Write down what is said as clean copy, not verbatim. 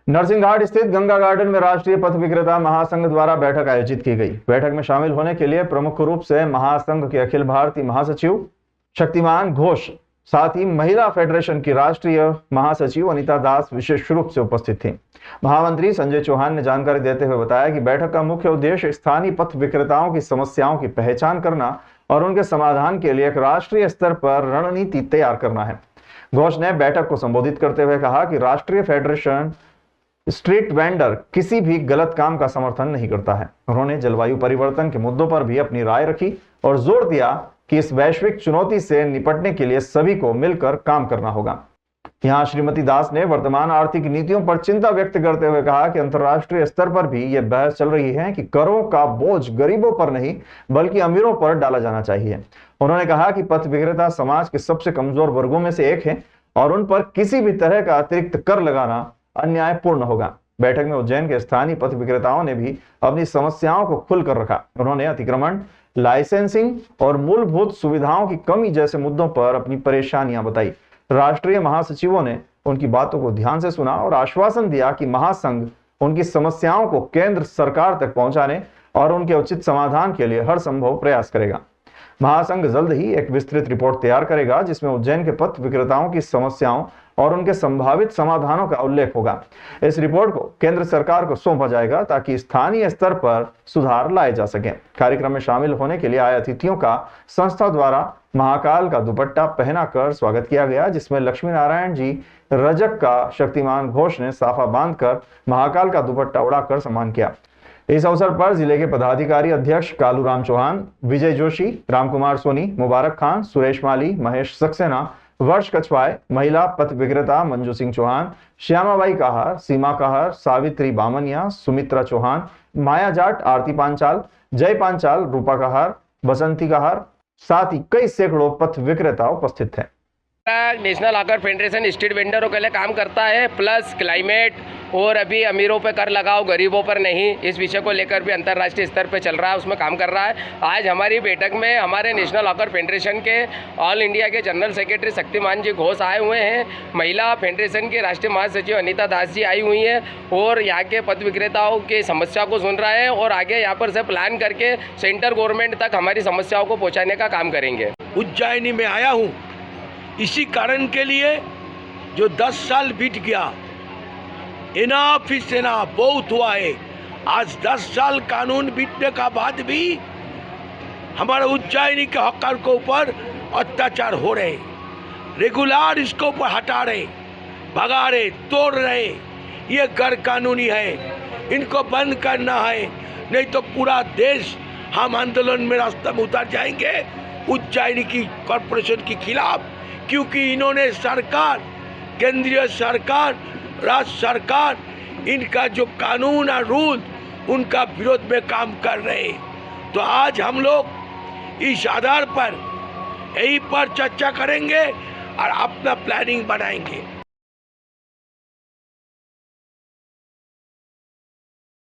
नरसिंहघाट स्थित गंगा गार्डन में राष्ट्रीय पथ विक्रेता महासंघ द्वारा बैठक आयोजित की गई। बैठक में शामिल होने के लिए प्रमुख रूप से महासंघ के अखिल भारतीय महासचिव शक्तिमान घोष, साथ ही महिला फेडरेशन की राष्ट्रीय महासचिव अनीता दास विशेष रूप से उपस्थित थी। महामंत्री संजय चौहान ने जानकारी देते हुए बताया कि बैठक का मुख्य उद्देश्य स्थानीय पथ विक्रेताओं की समस्याओं की पहचान करना और उनके समाधान के लिए एक राष्ट्रीय स्तर पर रणनीति तैयार करना है। घोष ने बैठक को संबोधित करते हुए कहा कि राष्ट्रीय फेडरेशन स्ट्रीट वेंडर किसी भी गलत काम का समर्थन नहीं करता है। उन्होंने जलवायु परिवर्तन के मुद्दों पर भी अपनी राय रखी और जोर दिया कि इस वैश्विक चुनौती से निपटने के लिए सभी को मिलकर काम करना होगा। यहां श्रीमती दास ने वर्तमान आर्थिक नीतियों पर चिंता व्यक्त करते हुए कहा कि अंतर्राष्ट्रीय स्तर पर भी यह बहस चल रही है कि करों का बोझ गरीबों पर नहीं बल्कि अमीरों पर डाला जाना चाहिए। उन्होंने कहा कि पथ विक्रेता समाज के सबसे कमजोर वर्गों में से एक है और उन पर किसी भी तरह का अतिरिक्त कर लगाना अन्यायपूर्ण होगा। बैठक में उज्जैन के स्थानीय पथ विक्रेताओं ने भी अपनी समस्याओं को खुलकर रखा। उन्होंने अतिक्रमण, लाइसेंसिंग और मूलभूत सुविधाओं की कमी जैसे मुद्दों पर अपनी परेशानियां बताई। राष्ट्रीय महासचिवों ने उनकी बातों को ध्यान से सुना और आश्वासन दिया कि महासंघ उनकी समस्याओं को केंद्र सरकार तक पहुंचाने और उनके उचित समाधान के लिए हर संभव प्रयास करेगा। महासंघ जल्द ही एक विस्तृत रिपोर्ट तैयार करेगा जिसमें उज्जैन के पथ विक्रेताओं की समस्याओं और उनके संभावित समाधानों का उल्लेख होगा। इस रिपोर्ट को केंद्र सरकार को सौंपा जाएगा ताकि स्थानीय स्तर पर सुधार लाए जा सके। कार्यक्रम में शामिल होने के लिए आए अतिथियों का संस्था द्वारा महाकाल का दुपट्टा पहनाकर स्वागत किया गया, जिसमें लक्ष्मी नारायण जी रजक का शक्तिमान घोष ने साफा बांधकर महाकाल का दुपट्टा उड़ाकर सम्मान किया। इस अवसर पर जिले के पदाधिकारी अध्यक्ष कालूराम चौहान, विजय जोशी, रामकुमार सोनी, मुबारक खान, सुरेश माली, महेश सक्सेना, वर्ष कछवाए, महिला पथ विक्रेता मंजू सिंह चौहान, श्यामाबाई काहर, सीमा काहर, सावित्री बामनिया, सुमित्रा चौहान, माया जाट, आरती पांचाल, जय पांचाल, रूपा काहर, बसंती काहर, साथ ही कई सैकड़ों पथ विक्रेता उपस्थित थे। नेशनल हॉकर फेडरेशन स्ट्रीट वेंडरों के लिए काम करता है, प्लस क्लाइमेट और अभी अमीरों पर कर लगाओ गरीबों पर नहीं, इस विषय को लेकर भी अंतर्राष्ट्रीय स्तर पर चल रहा है, उसमें काम कर रहा है। आज हमारी बैठक में हमारे नेशनल हॉकर फेडरेशन के ऑल इंडिया के जनरल सेक्रेटरी शक्तिमान जी घोष आए हुए हैं, महिला फेडरेशन के राष्ट्रीय महासचिव अनीता दास जी आई हुई हैं और यहाँ के पथ विक्रेताओं की समस्या को सुन रहे हैं और आगे यहाँ पर से प्लान करके सेंटर गवर्नमेंट तक हमारी समस्याओं को पहुँचाने का काम करेंगे। उज्जैनी में आया हूँ इसी कारण के लिए, जो 10 साल बीत गया, इनाफ इस इनाफ बहुत हुआ है। आज 10 साल कानून बीतने का बाद भी हमारे उज्जैनी के हक़ के ऊपर अत्याचार हो रहे, रेगुलर इसको ऊपर हटा रहे, भगा रहे, तोड़ रहे। ये गैर कानूनी है, इनको बंद करना है, नहीं तो पूरा देश हम आंदोलन में रास्ते में उतर जाएंगे उज्जैनी की कॉरपोरेशन के खिलाफ, क्योंकि इन्होंने सरकार, केंद्रीय सरकार, राज्य सरकार, इनका जो कानून और रूल उनका विरोध में काम कर रहे हैं। तो आज हम लोग इस आधार पर यही पर चर्चा करेंगे और अपना प्लानिंग बनाएंगे।